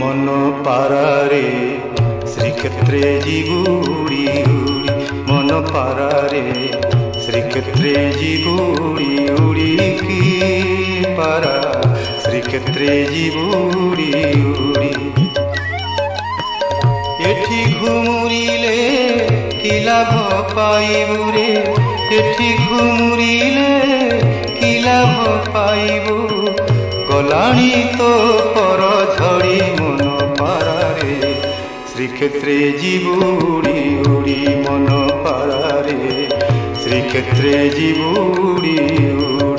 মন পারারে শ্রীক্ষেত্রে জীবুড়ি উড়ি, মন পারারে শ্রীক্ষেত্রে জীবুড়ি উড়ি, কি পারা শ্রীক্ষেত্রে জীবুড়ি উড়ি। এঠি ঘুমুরিলে কি লাভ পাইবু রে, এঠি ঘুমুরিলে কি লাভ পাইবু, গলাণী তো পর ঝড়ি মন পারারে শ্রীক্ষেত্রে জীবুড়ি উড়ি, মন পারারে শ্রীক্ষেত্রে জীবুড়ি উড়ি।